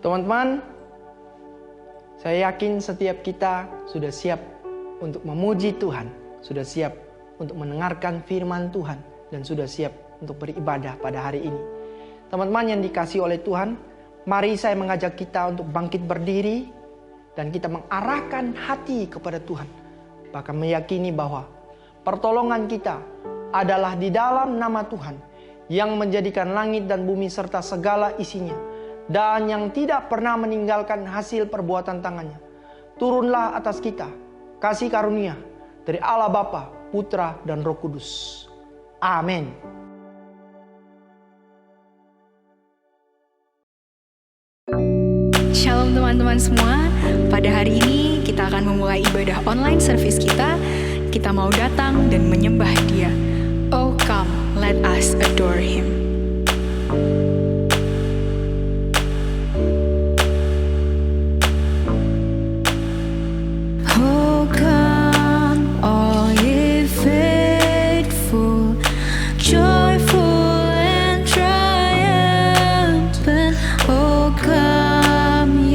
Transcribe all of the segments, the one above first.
Teman-teman, saya yakin setiap kita sudah siap untuk memuji Tuhan, sudah siap untuk mendengarkan firman Tuhan, dan sudah siap untuk beribadah pada hari ini. Teman-teman yang dikasihi oleh Tuhan, mari saya mengajak kita untuk bangkit berdiri dan kita mengarahkan hati kepada Tuhan. Bahkan meyakini bahwa pertolongan kita adalah di dalam nama Tuhan yang menjadikan langit dan bumi serta segala isinya, dan yang tidak pernah meninggalkan hasil perbuatan tangannya. Turunlah atas kita kasih karunia dari Allah Bapa, Putra, dan Roh Kudus. Amin. Shalom teman-teman semua. Pada hari ini kita akan memulai ibadah online service kita. Kita mau datang dan menyembah Dia. Oh come, let us adore Him. Oh come, all ye faithful, joyful and triumphant. Oh come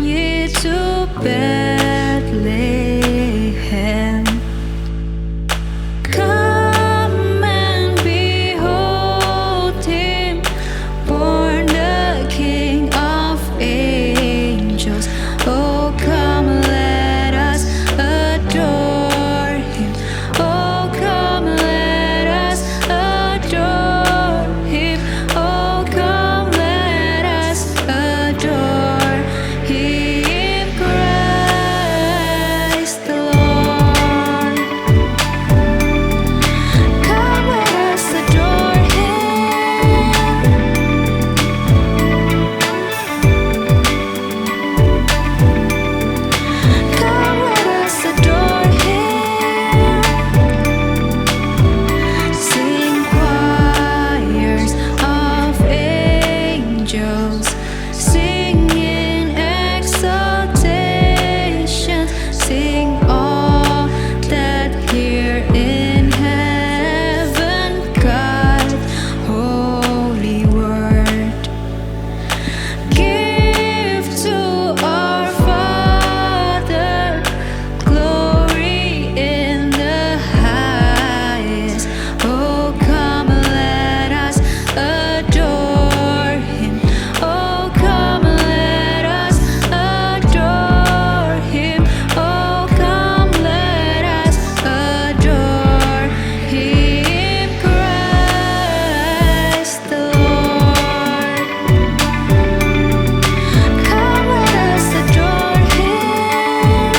ye to Bethlehem. Come and behold Him, born the King of angels. Oh come, let us adore Him. Oh come, let us adore Him. Oh come, let us adore Him, Christ the Lord. Come, let us adore Him. Come, let us adore Him. Sing choirs of angels, sing in exaltation, sing all that hear in heaven, God's holy word. Give to our Father glory in the highest. Oh come, let us adore Him. Oh come, let us adore Him. Oh come, let us adore Him, Christ the Lord. Come, let us adore Him.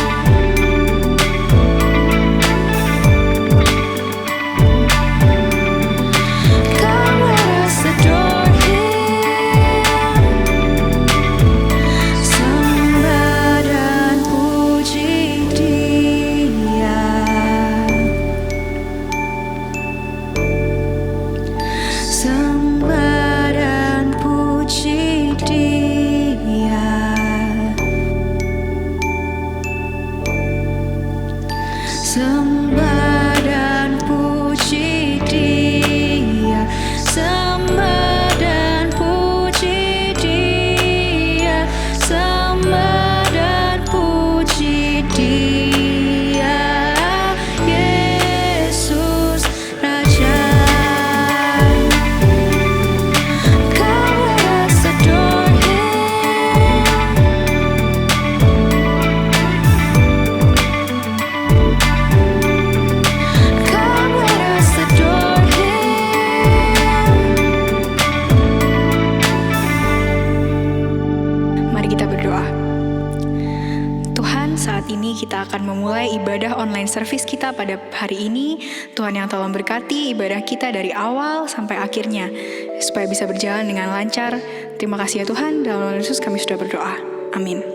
Come, let us adore Him. Sembah dan puji Dia. Sembah dan puji Dia. Sembah dan puji Dia. Sembah dan puji Dia. Sembah dan puji Dia. Yesus Raja. Come, let us adore Him. Come, let us adore Him. Mari kita berdoa. Tuhan, saat ini kita akan memulai ibadah online service kita pada hari ini. Tuhan yang tolong berkati ibadah kita dari awal sampai akhirnya, supaya bisa berjalan dengan lancar. Terima kasih ya Tuhan, dalam nama Yesus kami sudah berdoa. Amin.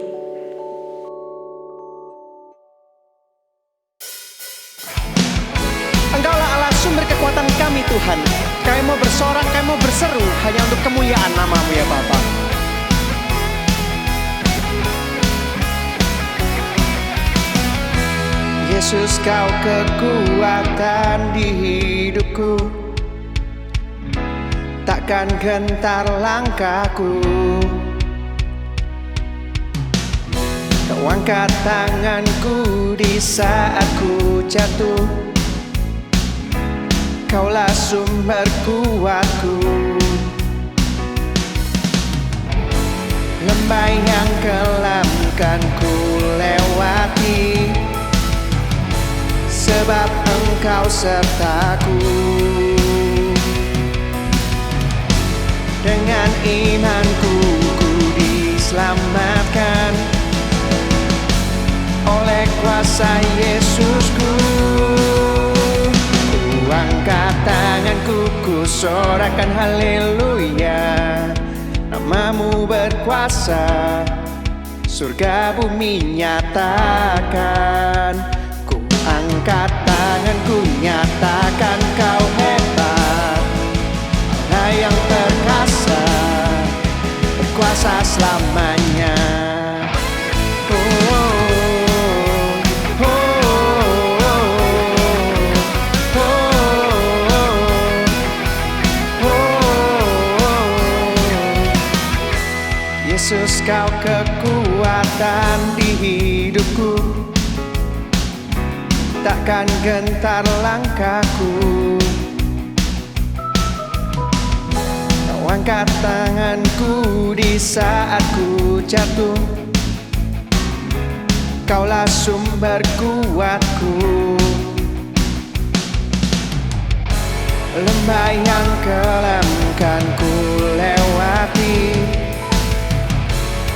Engkaulah Allah sumber kekuatan kami Tuhan. Kami mau bersorak, kami mau berseru hanya untuk kemuliaan nama-Mu ya Bapa. Yesus, Kau kekuatan di hidupku. Tak takkan gentar langkahku. Kau angkat tanganku di saat ku jatuh. Kaulah sumber kuatku. Lembah yang kelam kan ku lewati, sebab Engkau sertaku. Dengan imanku ku diselamatkan oleh kuasa Yesusku. Ku angkat tanganku, ku sorakan haleluya. Namamu berkuasa, surga bumi nyatakan. Ku angkat tanganku, nyatakan Kau hebat, Allah yang perkasa, berkuasa selamanya. Yesus, Kau kekuatan di hidupku, takkan gentar langkahku. Kau angkat tanganku di saat ku jatuh. Kaulah sumber kuatku. Lembah yang kelam kan ku lewati,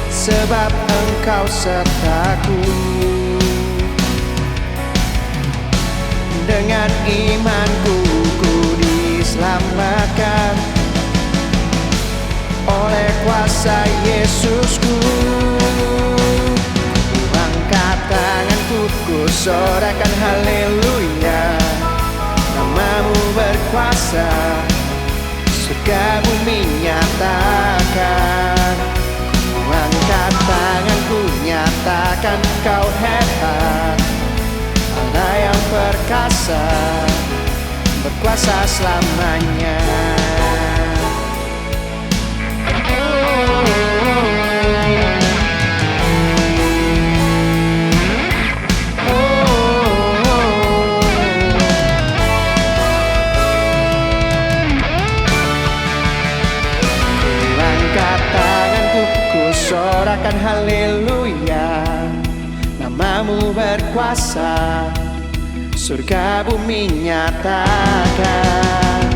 sebab Engkau sertaku. Dengan imanku ku diselamatkan oleh kuasa Yesusku. Ku angkat tanganku, ku sorakan haleluya. Namamu berkuasa, surga bumi nyatakan. Angkat tanganku, nyatakan Kau hebat, Allah yang perkasa, berkuasa selamanya. Sorakan haleluya. Namamu berkuasa, surga bumi nyatakan.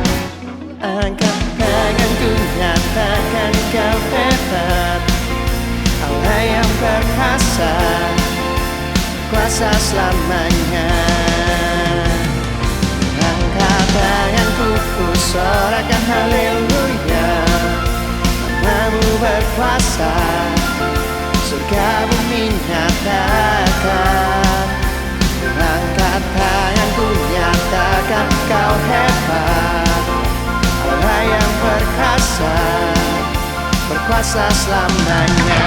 Angkat tanganku, nyatakan Kau hebat, Allah yang perkasa, kuasa selamanya. Angkat tanganku, ku sorakan haleluya. Namamu berkuasa, surga bumi nyatakan. Angkat tanganku, nyatakan Kau hebat, Allah yang perkasa, berkuasa selamanya.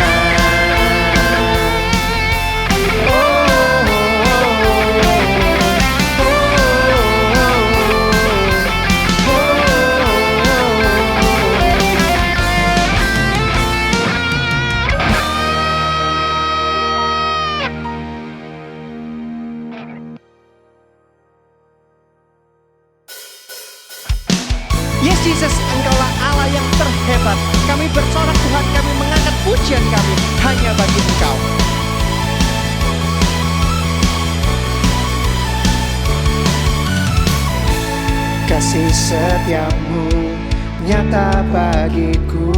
Yes Jesus, Engkaulah Allah yang terhebat. Kami bersorak Tuhan, kami mengangkat pujian kami hanya bagi Engkau. Kasih setiamu nyata bagiku,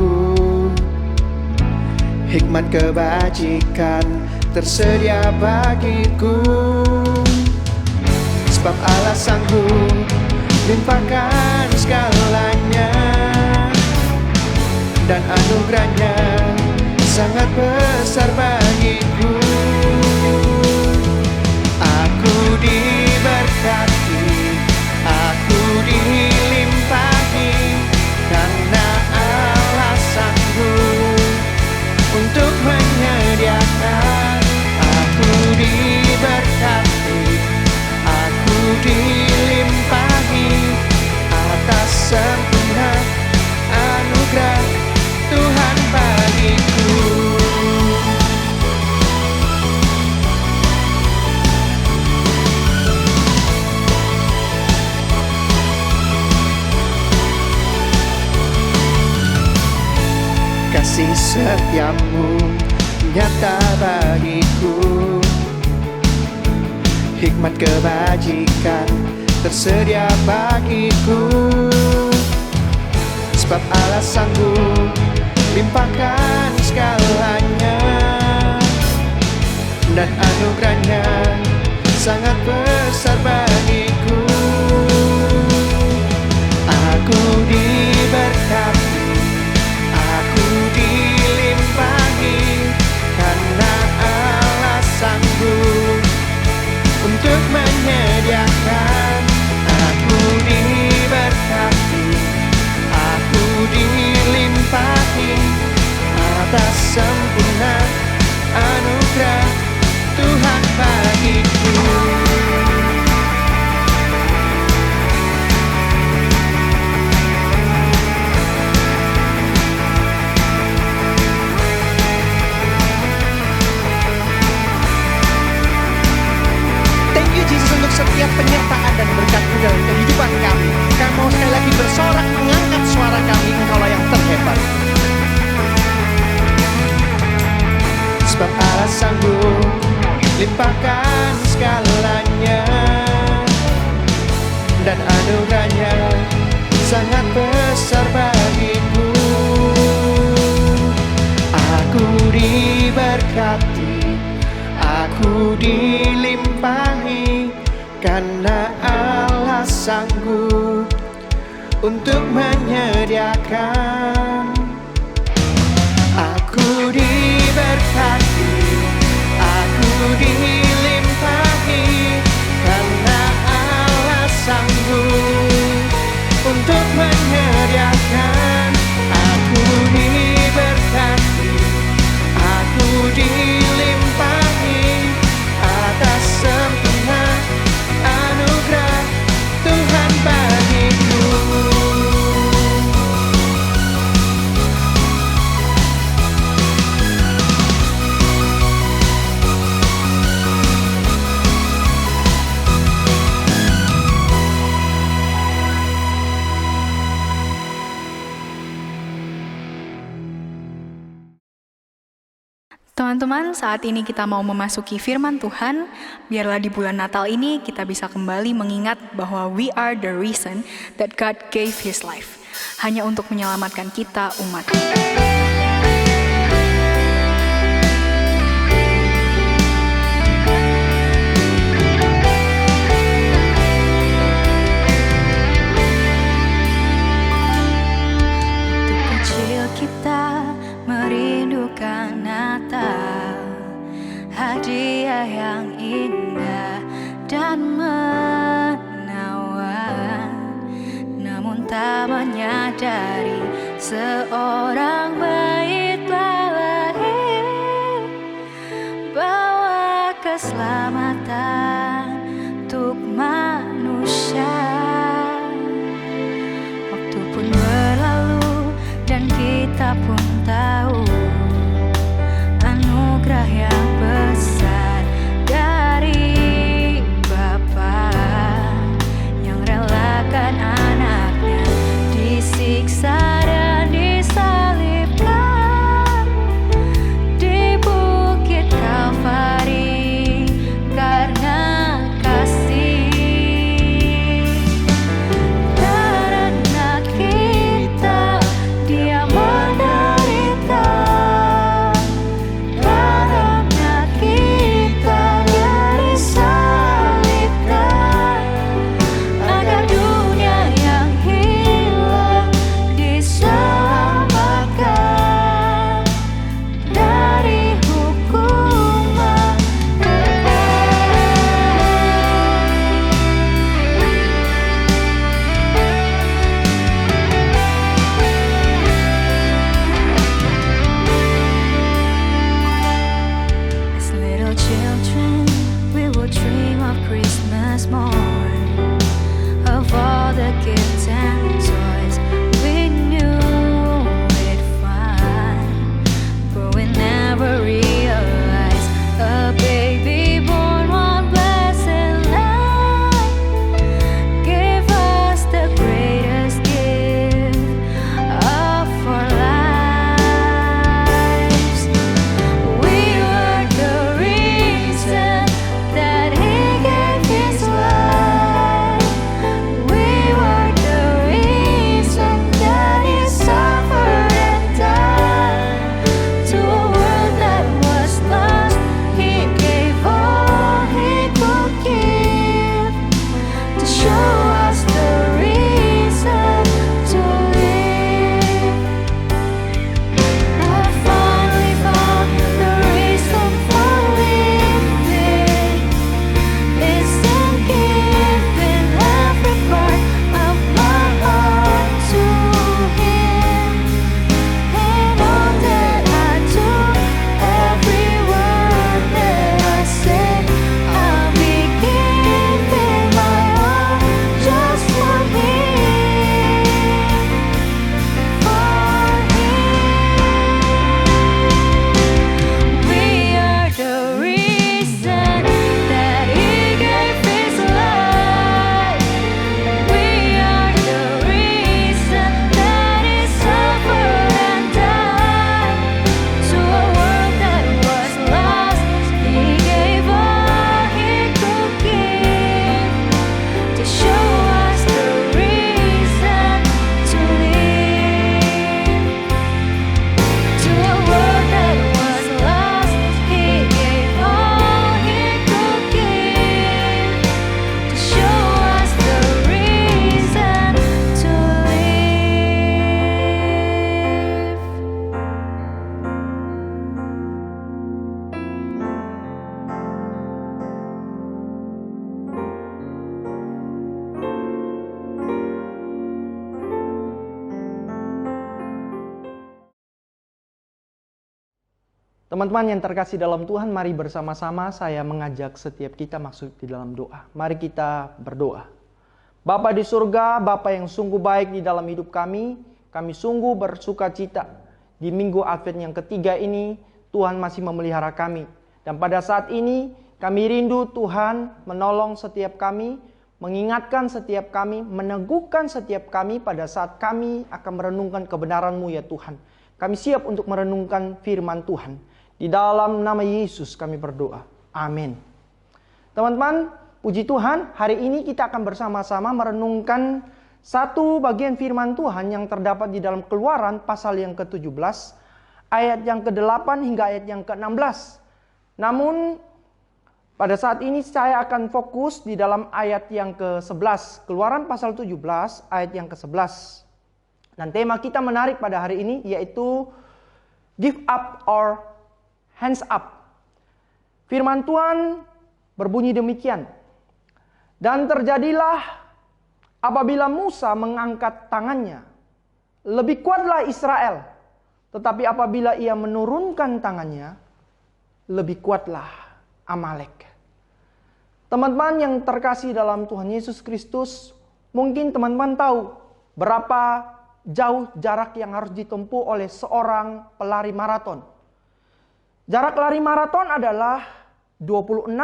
hikmat kebajikan tersedia bagiku. Sebab Allah sanggup limpahkan segalanya, dan anugerahnya sangat besar bagiku. Aku diberkati, aku dilimpahi, karena Allah sanggup untuk menyediakan. Aku diberkati, aku dilimpahi atas sempurna kasih setiamu nyata bagiku. Hikmat kebajikan tersedia bagiku. Sebab Allah sanggup limpahkan segalanya, dan anugerahnya sangat besar bagiku. Aku diberkati, aku dilimpahi, karena Allah sanggup untuk menyediakan. Aku diberkati, aku dilimpahi atas sempurna anugerah Tuhan bagiku. Thank you Jesus untuk setiap penyertaan dan berkat-Mu dalam kehidupan kami. Kami mau sekali lagi bersorak mengangkat suara kami, Engkaulah yang terhebat. Sebab Allah sanggup limpahkan segalanya, dan anugerahnya sangat besar bagiku. Aku diberkati, aku dilimpahi, karena Allah sanggup untuk menyediakan. Aku diberkati, aku dilimpahi, karena Allah sanggup untuk menyediakan. Aku diberkati, aku dilimpahi atas sempurna anugerah Tuhan bagiku. Teman-teman, saat ini kita mau memasuki firman Tuhan. Biarlah di bulan Natal ini kita bisa kembali mengingat bahwa we are the reason that God gave His life. Hanya untuk menyelamatkan kita umat. Waktu kecil kita merindukan Natal, hadiah yang indah dan menawan. Namun tak menyadari seorang bayi telah lahir, bawa keselamatan untuk manusia. Waktu pun berlalu dan kita pun tahu anugerah yang besar dari Bapa yang relakan anaknya disiksa dan disalib Teman-teman yang terkasih dalam Tuhan, mari bersama-sama saya mengajak setiap kita masuk di dalam doa. Mari kita berdoa. Bapa di surga, Bapa yang sungguh baik di dalam hidup kami sungguh bersuka cita. Di minggu Advent yang ketiga ini, Tuhan masih memelihara kami. Dan pada saat ini, kami rindu Tuhan menolong setiap kami, mengingatkan setiap kami, meneguhkan setiap kami pada saat kami akan merenungkan kebenaran-Mu ya Tuhan. Kami siap untuk merenungkan firman Tuhan. Di dalam nama Yesus kami berdoa. Amin. Teman-teman, puji Tuhan, hari ini kita akan bersama-sama merenungkan satu bagian firman Tuhan yang terdapat di dalam Keluaran pasal yang ke-17, ayat yang ke-8 hingga ayat yang ke-16. Namun, pada saat ini saya akan fokus di dalam ayat yang ke-11. Keluaran pasal 17, ayat yang ke-11. Dan tema kita menarik pada hari ini yaitu give up or hands up. Firman Tuhan berbunyi demikian. Dan terjadilah apabila Musa mengangkat tangannya, lebih kuatlah Israel. Tetapi apabila ia menurunkan tangannya, lebih kuatlah Amalek. Teman-teman yang terkasih dalam Tuhan Yesus Kristus, mungkin teman-teman tahu berapa jauh jarak yang harus ditempuh oleh seorang pelari maraton. Jarak lari maraton adalah 26,2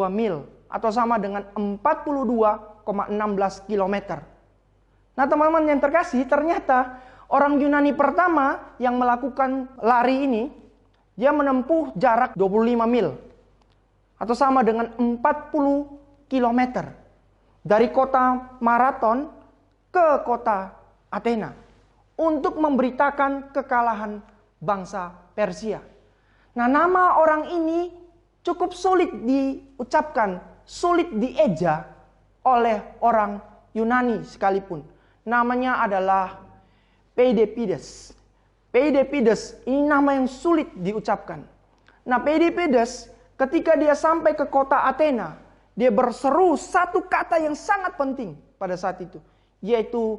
mil atau sama dengan 42,16 km. Nah teman-teman yang terkasih, ternyata orang Yunani pertama yang melakukan lari ini, dia menempuh jarak 25 mil atau sama dengan 40 km dari kota Maraton ke kota Athena untuk memberitakan kekalahan bangsa Persia. Nah, nama orang ini cukup sulit diucapkan, sulit dieja oleh orang Yunani sekalipun. Namanya adalah Peidipides. Peidipides ini nama yang sulit diucapkan. Nah, Peidipides ketika dia sampai ke kota Athena, dia berseru satu kata yang sangat penting pada saat itu, yaitu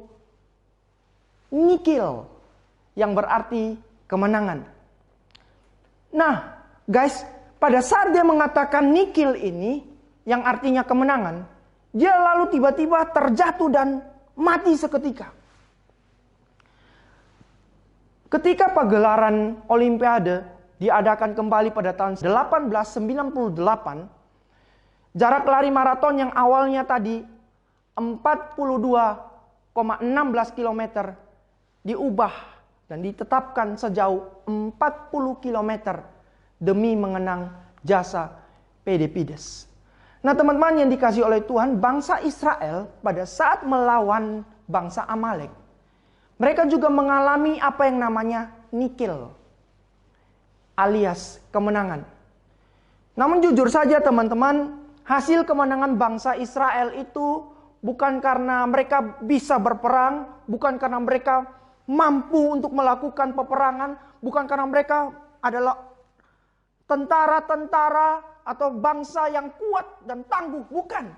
Nikil, yang berarti kemenangan. Nah, guys, pada saat dia mengatakan Nikil ini, yang artinya kemenangan, dia lalu tiba-tiba terjatuh dan mati seketika. Ketika pagelaran Olimpiade diadakan kembali pada tahun 1898, jarak lari maraton yang awalnya tadi 42,16 km diubah dan ditetapkan sejauh 40 km demi mengenang jasa Peidipides. Nah teman-teman yang dikasihi oleh Tuhan, bangsa Israel pada saat melawan bangsa Amalek, mereka juga mengalami apa yang namanya Nikil, alias kemenangan. Namun jujur saja teman-teman, hasil kemenangan bangsa Israel itu bukan karena mereka bisa berperang, bukan karena mereka mampu untuk melakukan peperangan, bukan karena mereka adalah tentara-tentara atau bangsa yang kuat dan tangguh, bukan.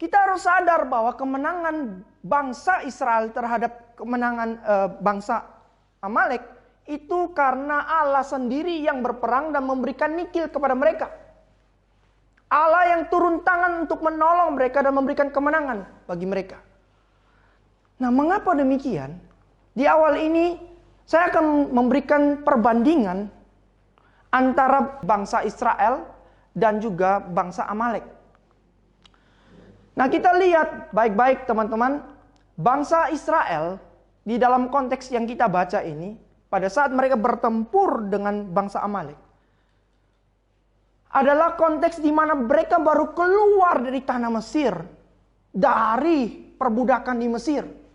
Kita harus sadar bahwa kemenangan bangsa Israel terhadap kemenangan bangsa Amalek itu karena Allah sendiri yang berperang dan memberikan nikil kepada mereka. Allah yang turun tangan untuk menolong mereka dan memberikan kemenangan bagi mereka. Nah, mengapa demikian? Di awal ini saya akan memberikan perbandingan antara bangsa Israel dan juga bangsa Amalek. Nah, kita lihat baik-baik teman-teman, bangsa Israel di dalam konteks yang kita baca ini, pada saat mereka bertempur dengan bangsa Amalek, adalah konteks di mana mereka baru keluar dari tanah Mesir, dari perbudakan di Mesir.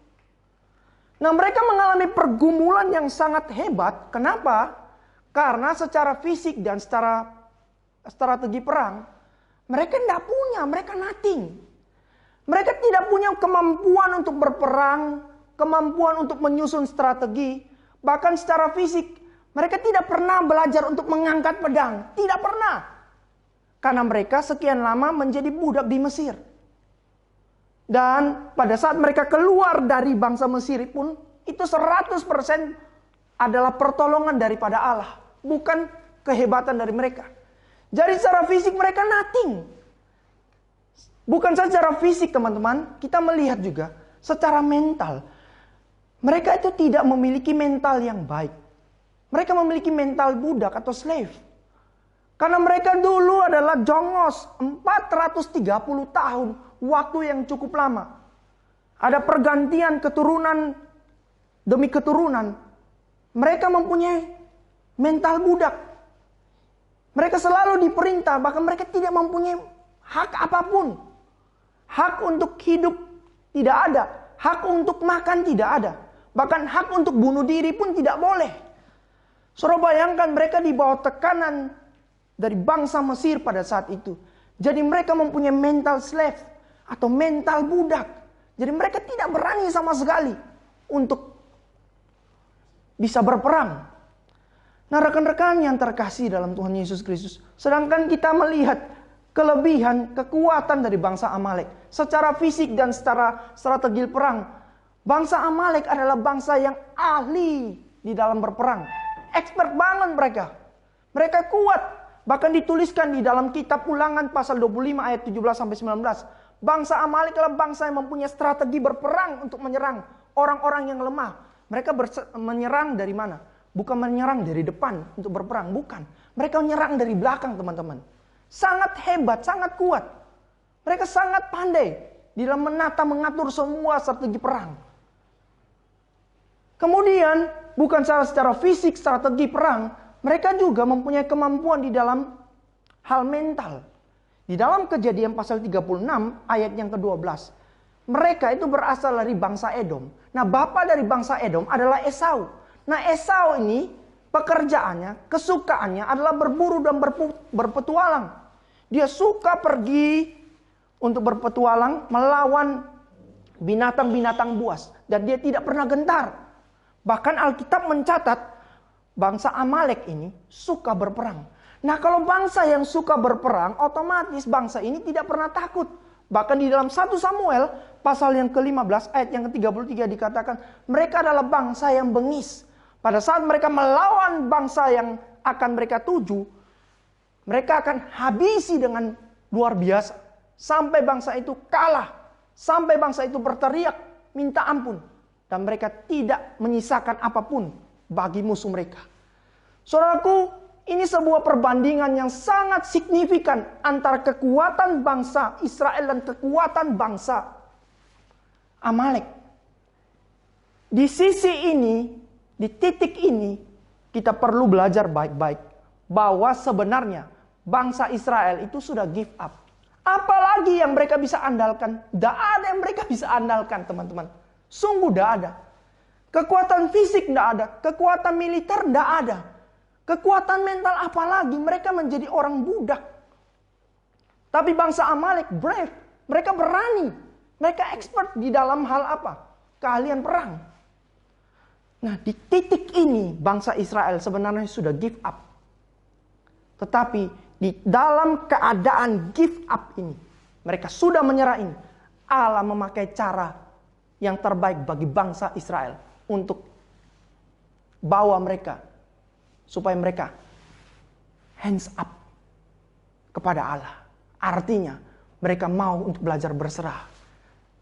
Nah, mereka mengalami pergumulan yang sangat hebat. Kenapa? Karena secara fisik dan secara strategi perang, mereka tidak punya, mereka nothing. Mereka tidak punya kemampuan untuk berperang, kemampuan untuk menyusun strategi. Bahkan secara fisik, mereka tidak pernah belajar untuk mengangkat pedang. Tidak pernah. Karena mereka sekian lama menjadi budak di Mesir. Dan pada saat mereka keluar dari bangsa Mesir pun, itu 100% adalah pertolongan daripada Allah, bukan kehebatan dari mereka. Jadi secara fisik mereka nothing. Bukan saja secara fisik teman-teman, kita melihat juga secara mental. Mereka itu tidak memiliki mental yang baik. Mereka memiliki mental budak atau slave. Karena mereka dulu adalah jongos 430 tahun, waktu yang cukup lama. Ada pergantian keturunan demi keturunan. Mereka mempunyai mental budak. Mereka selalu diperintah, bahkan mereka tidak mempunyai hak apapun. Hak untuk hidup tidak ada. Hak untuk makan tidak ada. Bahkan hak untuk bunuh diri pun tidak boleh. Saudara bayangkan mereka di bawah tekanan dari bangsa Mesir pada saat itu. Jadi mereka mempunyai mental slave atau mental budak. Jadi mereka tidak berani sama sekali untuk bisa berperang. Nah rekan-rekan yang terkasih dalam Tuhan Yesus Kristus, sedangkan kita melihat kelebihan, kekuatan dari bangsa Amalek secara fisik dan secara strategi perang. Bangsa Amalek adalah bangsa yang ahli di dalam berperang. Expert banget mereka. Mereka kuat. Bahkan dituliskan di dalam kitab Ulangan pasal 25 ayat 17-19. Bangsa Amalek adalah bangsa yang mempunyai strategi berperang untuk menyerang orang-orang yang lemah. Mereka menyerang dari mana? Bukan menyerang dari depan untuk berperang, bukan. Mereka menyerang dari belakang, teman-teman. Sangat hebat, sangat kuat. Mereka sangat pandai di dalam mengatur semua strategi perang. Kemudian, bukan secara fisik, strategi perang, mereka juga mempunyai kemampuan di dalam hal mental. Di dalam Kejadian pasal 36 ayat yang ke-12. Mereka itu berasal dari bangsa Edom. Nah, bapak dari bangsa Edom adalah Esau. Nah, Esau ini pekerjaannya, kesukaannya adalah berburu dan berpetualang. Dia suka pergi untuk berpetualang melawan binatang-binatang buas. Dan dia tidak pernah gentar. Bahkan Alkitab mencatat bangsa Amalek ini suka berperang. Nah kalau bangsa yang suka berperang, otomatis bangsa ini tidak pernah takut. Bahkan di dalam 1 Samuel pasal yang ke-15 ayat yang ke-33 dikatakan mereka adalah bangsa yang bengis. Pada saat mereka melawan bangsa yang akan mereka tuju, mereka akan habisi dengan luar biasa. Sampai bangsa itu kalah. Sampai bangsa itu berteriak minta ampun. Dan mereka tidak menyisakan apapun bagi musuh mereka. Saudaraku, ini sebuah perbandingan yang sangat signifikan antara kekuatan bangsa Israel dan kekuatan bangsa Amalek. Di sisi ini, di titik ini, kita perlu belajar baik-baik bahwa sebenarnya bangsa Israel itu sudah give up. Apalagi yang mereka bisa andalkan? Tidak ada yang mereka bisa andalkan, teman-teman. Sungguh tidak ada. Kekuatan fisik tidak ada. Kekuatan militer tidak ada. Kekuatan mental apalagi. Mereka menjadi orang budak. Tapi bangsa Amalek brave. Mereka berani. Mereka expert di dalam hal apa? Keahlian perang. Nah di titik ini bangsa Israel sebenarnya sudah give up. Tetapi di dalam keadaan give up ini. Mereka sudah menyerah ini. Allah memakai cara yang terbaik bagi bangsa Israel untuk bawa mereka supaya mereka hands up kepada Allah. Artinya mereka mau untuk belajar berserah.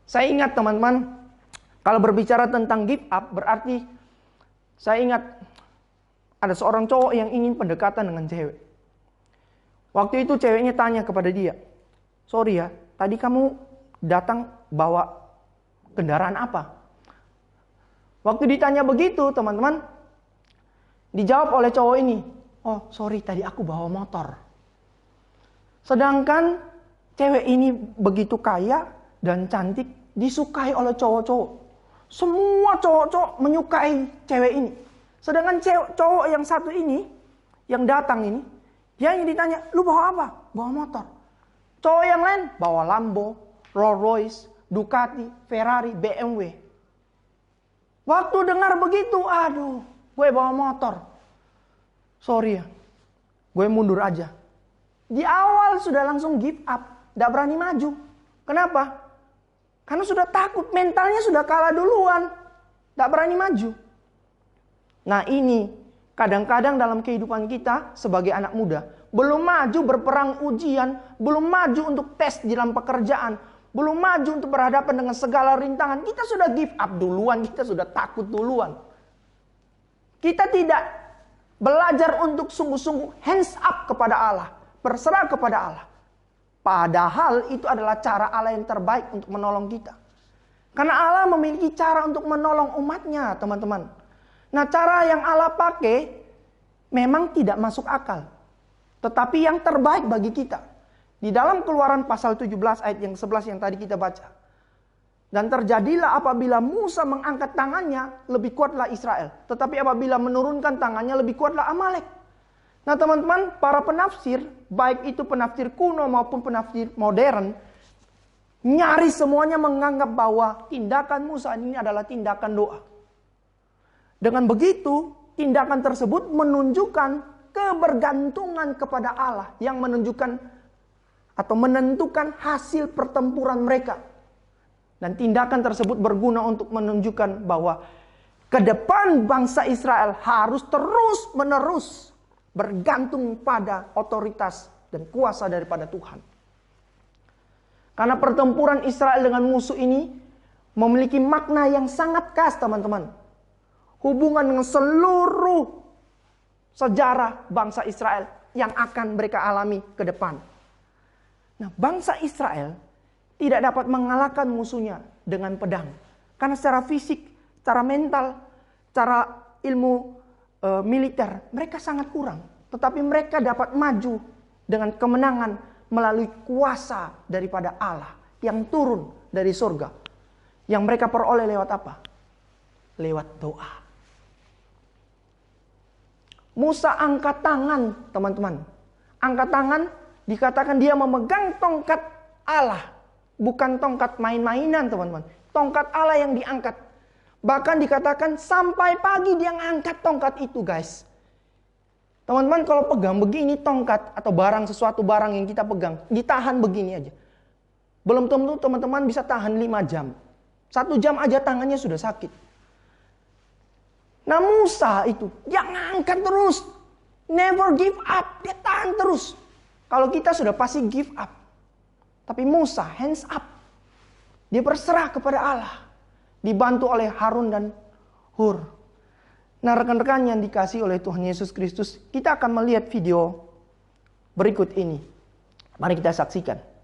Saya ingat teman-teman, kalau berbicara tentang give up berarti saya ingat ada seorang cowok yang ingin pendekatan dengan cewek. Waktu itu ceweknya tanya kepada dia, "Sorry ya, tadi kamu datang bawa kendaraan apa?" Waktu ditanya begitu, teman-teman, dijawab oleh cowok ini, "Oh, sorry, tadi aku bawa motor." Sedangkan cewek ini begitu kaya dan cantik, disukai oleh cowok-cowok. Semua cowok-cowok menyukai cewek ini. Sedangkan cowok yang satu ini, yang datang ini, dia yang ditanya, "Lu bawa apa?" "Bawa motor." Cowok yang lain bawa Lambo, Rolls Royce, Ducati, Ferrari, BMW. Waktu dengar begitu, aduh, gue bawa motor. Sorry ya, gue mundur aja. Di awal sudah langsung give up, tidak berani maju. Kenapa? Karena sudah takut, mentalnya sudah kalah duluan, tidak berani maju. Nah ini kadang-kadang dalam kehidupan kita sebagai anak muda, belum maju berperang ujian, belum maju untuk tes di dalam pekerjaan, belum maju untuk berhadapan dengan segala rintangan, kita sudah give up duluan, kita sudah takut duluan. Kita tidak belajar untuk sungguh-sungguh hands up kepada Allah, berserah kepada Allah. Padahal itu adalah cara Allah yang terbaik untuk menolong kita. Karena Allah memiliki cara untuk menolong umatnya, teman-teman. Nah, cara yang Allah pakai memang tidak masuk akal. Tetapi yang terbaik bagi kita. Di dalam Keluaran pasal 17 ayat yang 11 yang tadi kita baca. Dan terjadilah apabila Musa mengangkat tangannya, lebih kuatlah Israel. Tetapi apabila menurunkan tangannya, lebih kuatlah Amalek. Nah teman-teman, para penafsir, baik itu penafsir kuno maupun penafsir modern, nyaris semuanya menganggap bahwa tindakan Musa ini adalah tindakan doa. Dengan begitu, tindakan tersebut menunjukkan kebergantungan kepada Allah yang menunjukkan atau menentukan hasil pertempuran mereka. Dan tindakan tersebut berguna untuk menunjukkan bahwa ke depan bangsa Israel harus terus-menerus bergantung pada otoritas dan kuasa daripada Tuhan. Karena pertempuran Israel dengan musuh ini memiliki makna yang sangat khas, teman-teman. Hubungan dengan seluruh sejarah bangsa Israel yang akan mereka alami ke depan. Nah, bangsa Israel tidak dapat mengalahkan musuhnya dengan pedang. Karena secara fisik, secara mental, secara ilmu militer, mereka sangat kurang. Tetapi mereka dapat maju dengan kemenangan melalui kuasa daripada Allah yang turun dari surga. Yang mereka peroleh lewat apa? Lewat doa. Musa angkat tangan, teman-teman. Angkat tangan, dikatakan dia memegang tongkat Allah. Bukan tongkat main-mainan, teman-teman. Tongkat Allah yang diangkat. Bahkan dikatakan sampai pagi dia ngangkat tongkat itu, guys. Teman-teman, kalau pegang begini tongkat atau sesuatu barang yang kita pegang, ditahan begini aja. Belum tentu teman-teman bisa tahan 5 jam. 1 jam aja tangannya sudah sakit. Nah Musa itu, dia ngangkat terus. Never give up, dia tahan terus. Kalau kita sudah pasti give up. Tapi Musa hands up. Dia berserah kepada Allah. Dibantu oleh Harun dan Hur. Nah rekan-rekan yang dikasihi oleh Tuhan Yesus Kristus, kita akan melihat video berikut ini. Mari kita saksikan.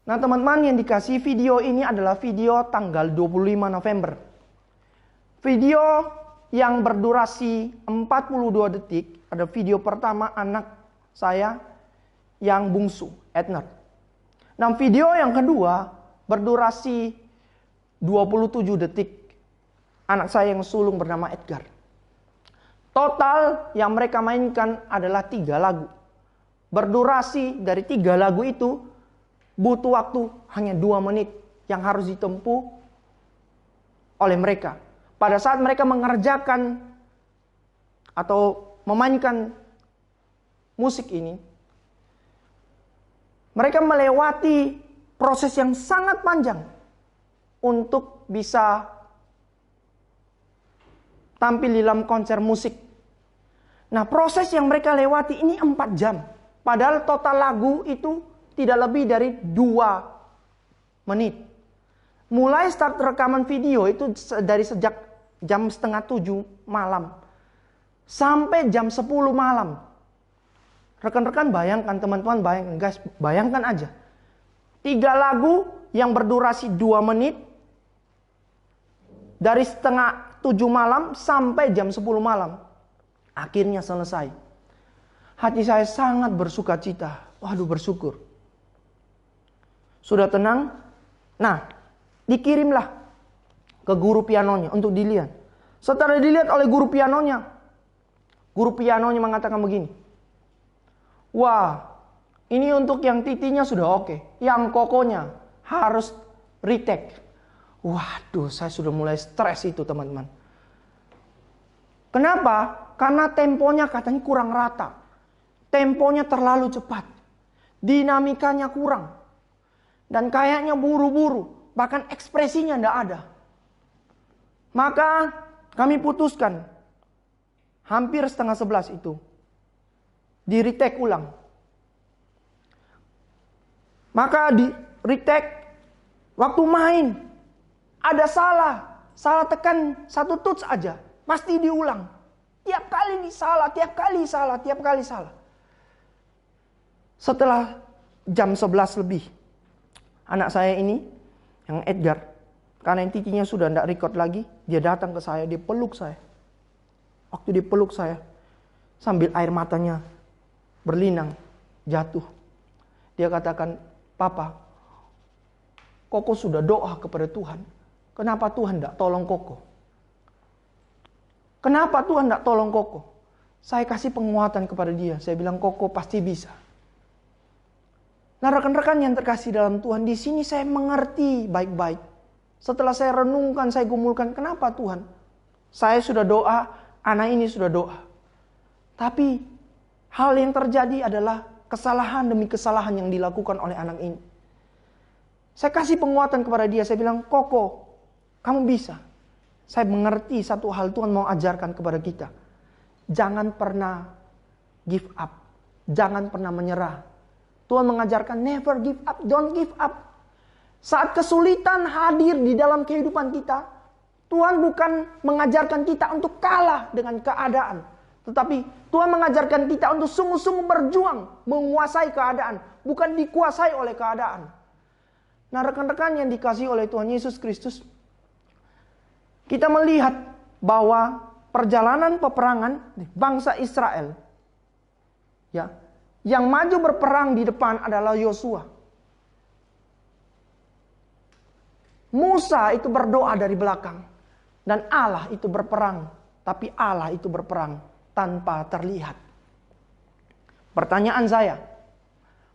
Nah teman-teman yang dikasih, video ini adalah video tanggal 25 November. Video yang berdurasi 42 detik. Ada video pertama anak saya yang bungsu, Edner. Nah video yang kedua berdurasi 27 detik. Anak saya yang sulung bernama Edgar. Total yang mereka mainkan adalah 3 lagu. Berdurasi dari 3 lagu itu butuh waktu hanya 2 menit yang harus ditempuh oleh mereka. Pada saat mereka mengerjakan atau memainkan musik ini, mereka melewati proses yang sangat panjang untuk bisa tampil di dalam konser musik. Nah proses yang mereka lewati ini 4 jam. Padahal total lagu itu tidak lebih dari 2 menit. Mulai start rekaman video itu dari sejak jam 6:30 malam sampai jam 10 malam. Rekan-rekan bayangkan, teman-teman bayangkan, guys, bayangkan aja. 3 lagu yang berdurasi 2 menit dari 6:30 malam sampai jam 10 malam. Akhirnya selesai. Hati saya sangat bersuka cita. Waduh, bersyukur. Sudah tenang. Nah, dikirimlah ke guru pianonya untuk dilihat. Setelah dilihat oleh guru pianonya mengatakan begini. Wah, ini untuk yang titinya sudah oke. Yang kokonya harus retake. Waduh, saya sudah mulai stres itu, teman-teman. Kenapa? Karena temponya katanya kurang rata. Temponya terlalu cepat. Dinamikanya kurang. Dan kayaknya buru-buru. Bahkan ekspresinya tidak ada. Maka kami putuskan. Hampir 10:30 itu. Di retake ulang. Maka di retake. Waktu main. Ada salah. Salah tekan 1 tuts aja. Pasti diulang. Tiap kali salah, tiap kali salah, tiap kali salah. Setelah jam 11 lebih. Anak saya ini, yang Edgar, karena titinya sudah tidak record lagi, dia datang ke saya, dia peluk saya. Waktu dia peluk saya, sambil air matanya berlinang, jatuh. Dia katakan, Papa, Koko sudah doa kepada Tuhan. Kenapa Tuhan tidak tolong Koko? Kenapa Tuhan tidak tolong Koko? Saya kasih penguatan kepada dia. Saya bilang, Koko pasti bisa. Nah, rekan-rekan yang terkasih dalam Tuhan, di sini saya mengerti baik-baik. Setelah saya renungkan, saya gumulkan, kenapa Tuhan? Saya sudah doa, anak ini sudah doa. Tapi hal yang terjadi adalah kesalahan demi kesalahan yang dilakukan oleh anak ini. Saya kasih penguatan kepada dia, saya bilang, Koko, kamu bisa. Saya mengerti satu hal Tuhan mau ajarkan kepada kita. Jangan pernah give up. Jangan pernah menyerah. Tuhan mengajarkan never give up, don't give up. Saat kesulitan hadir di dalam kehidupan kita, Tuhan bukan mengajarkan kita untuk kalah dengan keadaan. Tetapi Tuhan mengajarkan kita untuk sungguh-sungguh berjuang, menguasai keadaan. Bukan dikuasai oleh keadaan. Nah, rekan-rekan yang dikasihi oleh Tuhan Yesus Kristus, kita melihat bahwa perjalanan peperangan bangsa Israel, ya, yang maju berperang di depan adalah Yosua. Musa itu berdoa dari belakang. Dan Allah itu berperang. Tapi Allah itu berperang tanpa terlihat. Pertanyaan saya,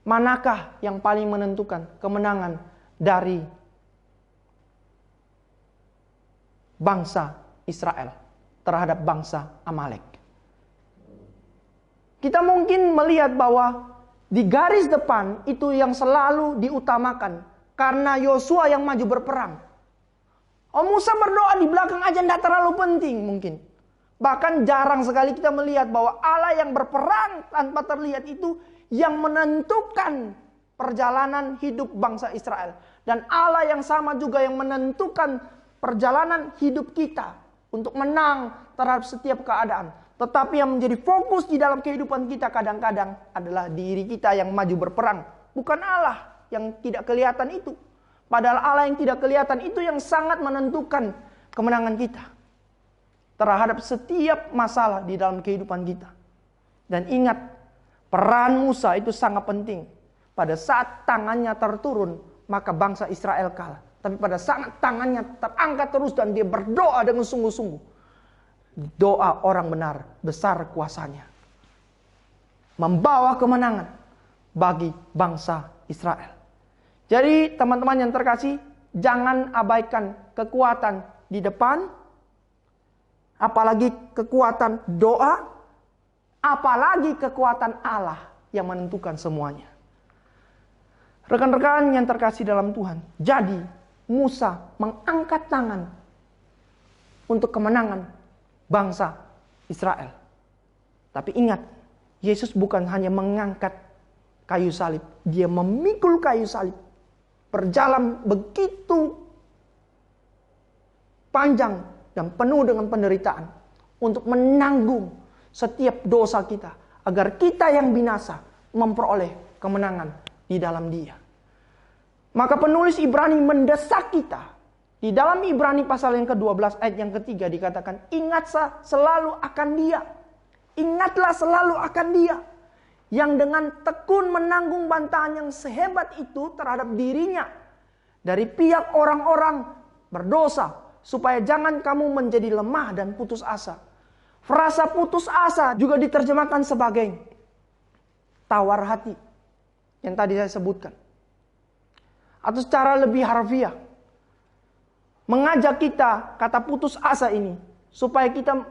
manakah yang paling menentukan kemenangan dari bangsa Israel terhadap bangsa Amalek? Kita mungkin melihat bahwa di garis depan itu yang selalu diutamakan. Karena Yosua yang maju berperang. Oh, Musa berdoa di belakang aja tidak terlalu penting mungkin. Bahkan jarang sekali kita melihat bahwa Allah yang berperang tanpa terlihat itu yang menentukan perjalanan hidup bangsa Israel. Dan Allah yang sama juga yang menentukan perjalanan hidup kita untuk menang terhadap setiap keadaan. Tetapi yang menjadi fokus di dalam kehidupan kita kadang-kadang adalah diri kita yang maju berperang. Bukan Allah yang tidak kelihatan itu. Padahal Allah yang tidak kelihatan itu yang sangat menentukan kemenangan kita terhadap setiap masalah di dalam kehidupan kita. Dan ingat, peran Musa itu sangat penting. Pada saat tangannya terturun, maka bangsa Israel kalah. Tapi pada saat tangannya terangkat terus dan dia berdoa dengan sungguh-sungguh, doa orang benar besar kuasanya, membawa kemenangan bagi bangsa Israel. Jadi teman-teman yang terkasih, jangan abaikan kekuatan di depan, apalagi kekuatan doa, apalagi kekuatan Allah yang menentukan semuanya. Rekan-rekan yang terkasih dalam Tuhan, jadi Musa mengangkat tangan untuk kemenangan bangsa Israel. Tapi ingat, Yesus bukan hanya mengangkat kayu salib. Dia memikul kayu salib. Berjalan begitu panjang dan penuh dengan penderitaan untuk menanggung setiap dosa kita, agar kita yang binasa memperoleh kemenangan di dalam Dia. Maka penulis Ibrani mendesak kita. Di dalam Ibrani pasal yang ke-12 ayat yang ketiga dikatakan, ingatlah selalu akan Dia. Ingatlah selalu akan Dia, yang dengan tekun menanggung bantahan yang sehebat itu terhadap dirinya dari pihak orang-orang berdosa, supaya jangan kamu menjadi lemah dan putus asa. Frasa putus asa juga diterjemahkan sebagai tawar hati, yang tadi saya sebutkan. Atau secara lebih harfiah, mengajak kita, kata putus asa ini, supaya kita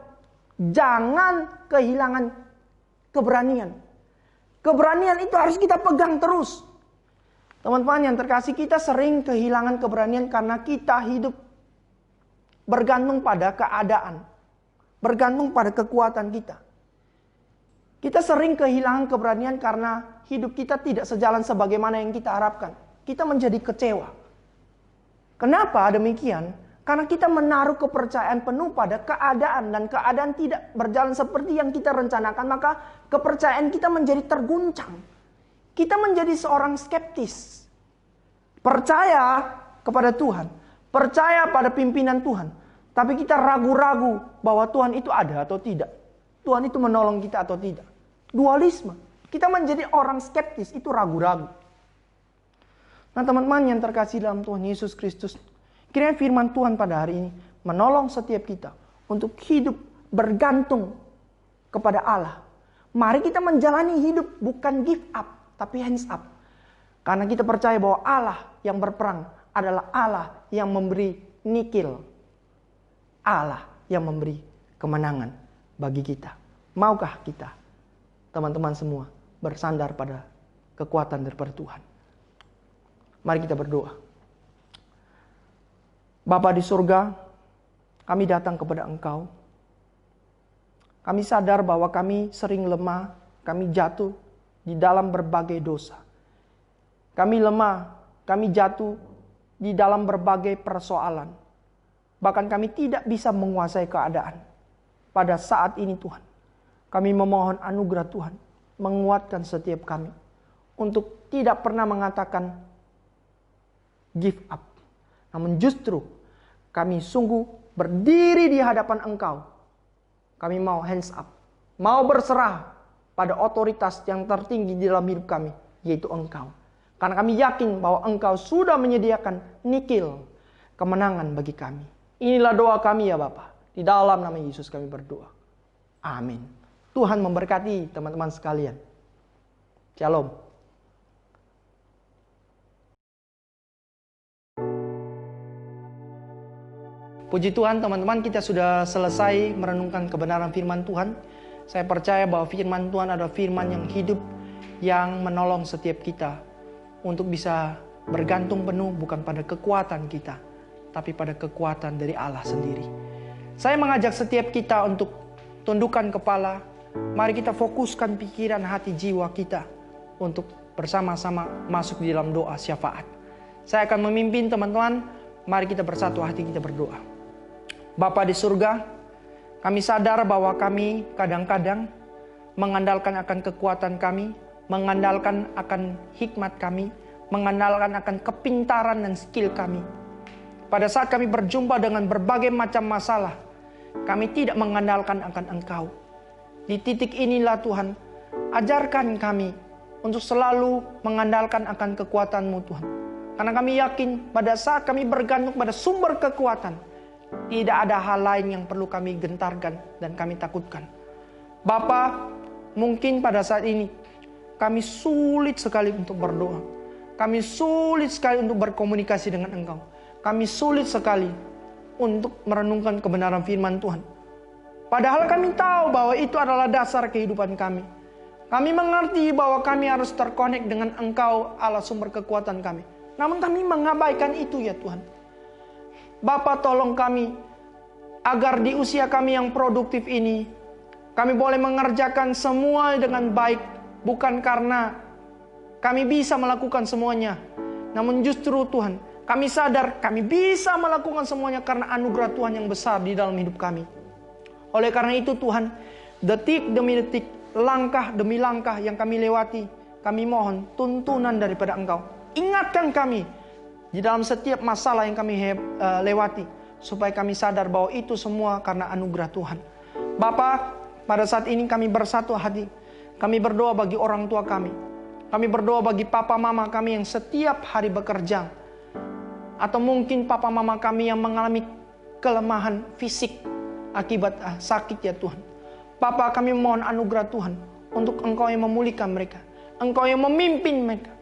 jangan kehilangan keberanian. Keberanian itu harus kita pegang terus. Teman-teman yang terkasih, kita sering kehilangan keberanian karena kita hidup bergantung pada keadaan, bergantung pada kekuatan kita. Kita sering kehilangan keberanian karena hidup kita tidak sejalan sebagaimana yang kita harapkan. Kita menjadi kecewa. Kenapa demikian? Karena kita menaruh kepercayaan penuh pada keadaan, dan keadaan tidak berjalan seperti yang kita rencanakan, maka kepercayaan kita menjadi terguncang. Kita menjadi seorang skeptis. Percaya kepada Tuhan, percaya pada pimpinan Tuhan, tapi kita ragu-ragu bahwa Tuhan itu ada atau tidak. Tuhan itu menolong kita atau tidak. Dualisme. Kita menjadi orang skeptis, itu ragu-ragu. Nah teman-teman yang terkasih dalam Tuhan Yesus Kristus, kiranya firman Tuhan pada hari ini menolong setiap kita untuk hidup bergantung kepada Allah. Mari kita menjalani hidup bukan give up, tapi hands up. Karena kita percaya bahwa Allah yang berperang adalah Allah yang memberi nikil. Allah yang memberi kemenangan bagi kita. Maukah kita, teman-teman semua, bersandar pada kekuatan daripada Tuhan? Mari kita berdoa. Bapa di surga, kami datang kepada Engkau. Kami sadar bahwa kami sering lemah, kami jatuh di dalam berbagai dosa. Kami lemah, kami jatuh di dalam berbagai persoalan. Bahkan kami tidak bisa menguasai keadaan. Pada saat ini Tuhan, kami memohon anugerah Tuhan menguatkan setiap kami untuk tidak pernah mengatakan give up. Namun justru kami sungguh berdiri di hadapan Engkau. Kami mau hands up, mau berserah pada otoritas yang tertinggi di dalam hidup kami, yaitu Engkau. Karena kami yakin bahwa Engkau sudah menyediakan nikil kemenangan bagi kami. Inilah doa kami ya Bapa. Di dalam nama Yesus kami berdoa. Amin. Tuhan memberkati teman-teman sekalian. Shalom. Puji Tuhan teman-teman, kita sudah selesai merenungkan kebenaran firman Tuhan. Saya percaya bahwa firman Tuhan adalah firman yang hidup, yang menolong setiap kita untuk bisa bergantung penuh bukan pada kekuatan kita, tapi pada kekuatan dari Allah sendiri. Saya mengajak setiap kita untuk tundukkan kepala. Mari kita fokuskan pikiran, hati, jiwa kita untuk bersama-sama masuk di dalam doa syafaat. Saya akan memimpin teman-teman. Mari kita bersatu hati, kita berdoa. Bapa di surga, kami sadar bahwa kami kadang-kadang mengandalkan akan kekuatan kami, mengandalkan akan hikmat kami, mengandalkan akan kepintaran dan skill kami. Pada saat kami berjumpa dengan berbagai macam masalah, kami tidak mengandalkan akan Engkau. Di titik inilah Tuhan, ajarkan kami untuk selalu mengandalkan akan kekuatan-Mu Tuhan. Karena kami yakin pada saat kami bergantung pada sumber kekuatan, tidak ada hal lain yang perlu kami gentarkan dan kami takutkan. Bapa, mungkin pada saat ini kami sulit sekali untuk berdoa. Kami sulit sekali untuk berkomunikasi dengan Engkau. Kami sulit sekali untuk merenungkan kebenaran firman Tuhan. Padahal kami tahu bahwa itu adalah dasar kehidupan kami. Kami mengerti bahwa kami harus terkonek dengan Engkau, Allah sumber kekuatan kami. Namun kami mengabaikan itu ya Tuhan. Bapa, tolong kami agar di usia kami yang produktif ini, kami boleh mengerjakan semua dengan baik, bukan karena kami bisa melakukan semuanya. Namun justru Tuhan, kami sadar kami bisa melakukan semuanya karena anugerah Tuhan yang besar di dalam hidup kami. Oleh karena itu Tuhan, detik demi detik, langkah demi langkah yang kami lewati, kami mohon tuntunan daripada Engkau. Ingatkan kami di dalam setiap masalah yang kami lewati, supaya kami sadar bahwa itu semua karena anugerah Tuhan. Bapa, pada saat ini kami bersatu hati. Kami berdoa bagi orang tua kami. Kami berdoa bagi papa mama kami yang setiap hari bekerja. Atau mungkin papa mama kami yang mengalami kelemahan fisik akibat sakit ya Tuhan. Bapa, kami mohon anugerah Tuhan untuk Engkau yang memulihkan mereka. Engkau yang memimpin mereka.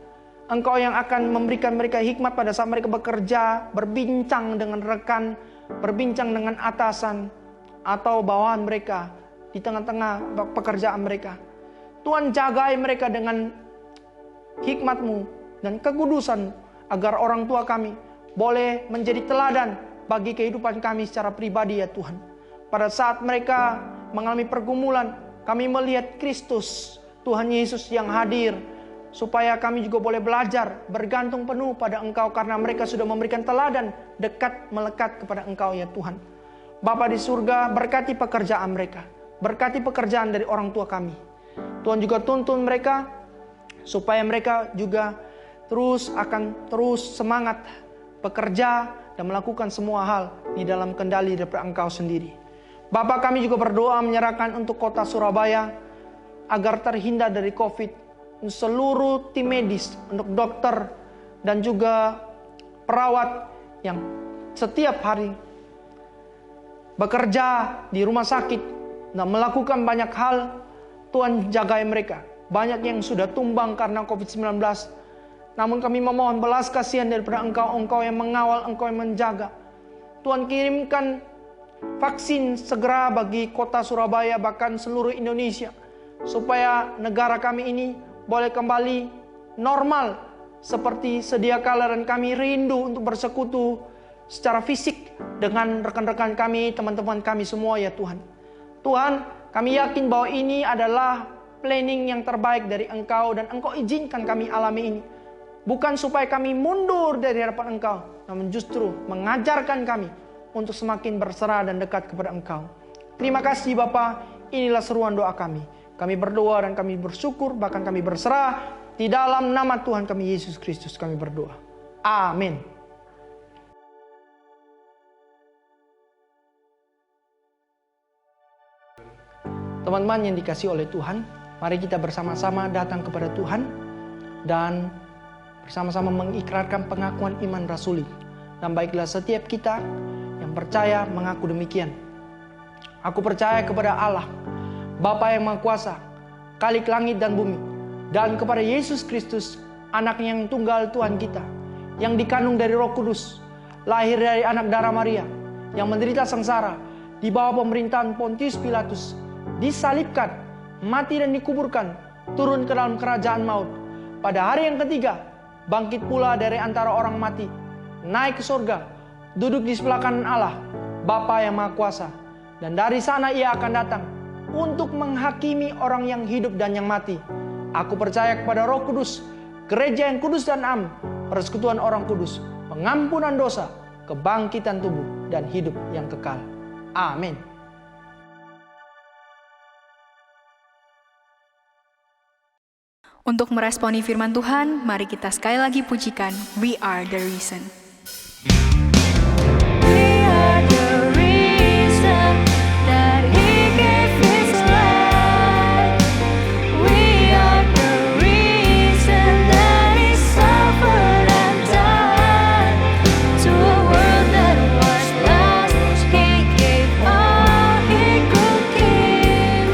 Engkau yang akan memberikan mereka hikmat pada saat mereka bekerja, berbincang dengan rekan, berbincang dengan atasan, atau bawahan mereka di tengah-tengah pekerjaan mereka. Tuhan, jagai mereka dengan hikmat-Mu dan kekudusan agar orang tua kami boleh menjadi teladan bagi kehidupan kami secara pribadi ya Tuhan. Pada saat mereka mengalami pergumulan, kami melihat Kristus, Tuhan Yesus yang hadir, supaya kami juga boleh belajar bergantung penuh pada Engkau, karena mereka sudah memberikan teladan dekat melekat kepada Engkau ya Tuhan. Bapa di surga, berkati pekerjaan mereka, berkati pekerjaan dari orang tua kami. Tuhan juga tuntun mereka supaya mereka juga akan terus semangat bekerja dan melakukan semua hal di dalam kendali daripada Engkau sendiri. Bapa, kami juga berdoa menyerahkan untuk kota Surabaya agar terhindar dari COVID. Seluruh tim medis, untuk dokter dan juga perawat yang setiap hari bekerja di rumah sakit dan melakukan banyak hal, Tuhan jagai mereka. Banyak yang sudah tumbang karena COVID-19. Namun kami memohon belas kasihan daripada Engkau, Engkau yang mengawal, Engkau yang menjaga. Tuhan, kirimkan vaksin segera bagi kota Surabaya, bahkan seluruh Indonesia, supaya negara kami ini boleh kembali normal seperti sedia kala, dan kami rindu untuk bersekutu secara fisik dengan rekan-rekan kami, teman-teman kami semua ya Tuhan. Tuhan, kami yakin bahwa ini adalah planning yang terbaik dari Engkau, dan Engkau izinkan kami alami ini. Bukan supaya kami mundur dari hadapan Engkau, namun justru mengajarkan kami untuk semakin berserah dan dekat kepada Engkau. Terima kasih Bapa, inilah seruan doa kami. Kami berdoa dan kami bersyukur, bahkan kami berserah. Di dalam nama Tuhan kami Yesus Kristus kami berdoa. Amin. Teman-teman yang dikasihi oleh Tuhan, mari kita bersama-sama datang kepada Tuhan dan bersama-sama mengikrarkan pengakuan iman rasuli. Dan baiklah setiap kita yang percaya mengaku demikian. Aku percaya kepada Allah, Bapa yang Maha Kuasa, Khalik langit dan bumi, dan kepada Yesus Kristus, Anak yang tunggal Tuhan kita, yang dikandung dari Roh Kudus, lahir dari anak darah Maria, yang menderita sengsara di bawah pemerintahan Pontius Pilatus, disalibkan, mati dan dikuburkan, turun ke dalam kerajaan maut. Pada hari yang ketiga, bangkit pula dari antara orang mati, naik ke surga, duduk di sebelah kanan Allah, Bapa yang Maha Kuasa, dan dari sana Ia akan datang untuk menghakimi orang yang hidup dan yang mati. Aku percaya kepada Roh Kudus, gereja yang kudus dan am, persekutuan orang kudus, pengampunan dosa, kebangkitan tubuh, dan hidup yang kekal. Amin. Untuk meresponi firman Tuhan, mari kita sekali lagi pujikan We Are The Reason. We are the reason that He gave His life. We are the reason that He suffered and died. To a world that was lost, He gave all He could give,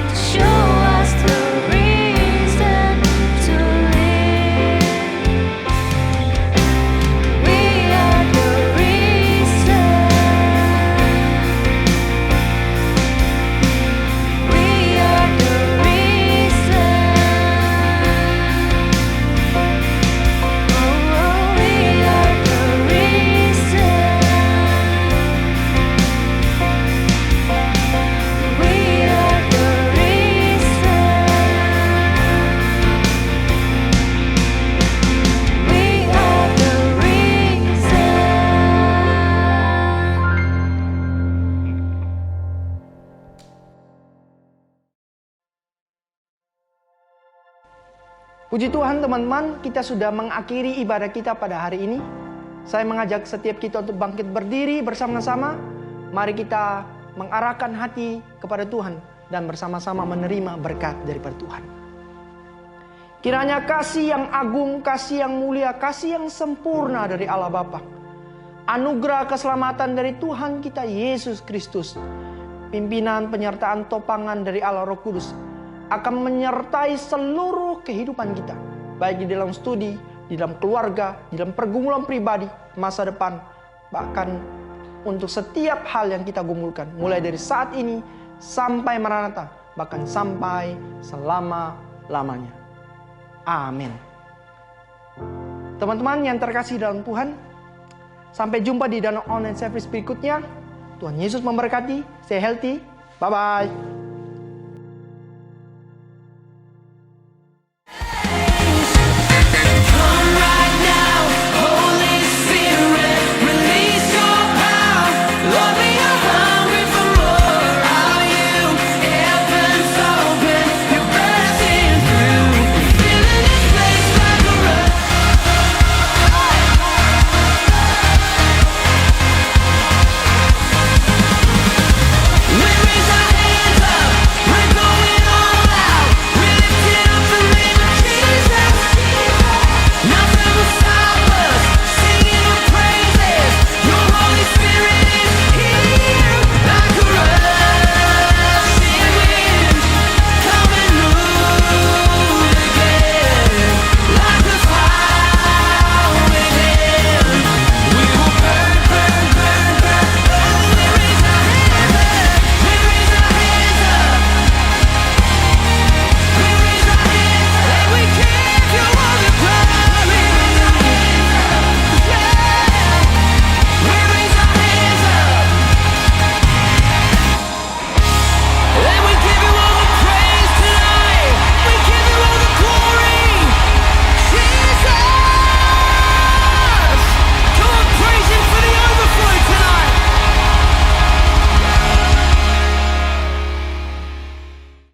to show us the reason to live. Puji Tuhan teman-teman, kita sudah mengakhiri ibadah kita pada hari ini. Saya mengajak setiap kita untuk bangkit berdiri bersama-sama. Mari kita mengarahkan hati kepada Tuhan dan bersama-sama menerima berkat daripada Tuhan. Kiranya kasih yang agung, kasih yang mulia, kasih yang sempurna dari Allah Bapa, anugerah keselamatan dari Tuhan kita Yesus Kristus, pimpinan penyertaan topangan dari Allah Roh Kudus akan menyertai seluruh kehidupan kita, baik di dalam studi, di dalam keluarga, di dalam pergumulan pribadi, masa depan, bahkan untuk setiap hal yang kita gumulkan, mulai dari saat ini sampai Maranatha, bahkan sampai selama-lamanya. Amin. Teman-teman yang terkasih dalam Tuhan, sampai jumpa di Danau Online Service berikutnya. Tuhan Yesus memberkati. Stay healthy. Bye-bye.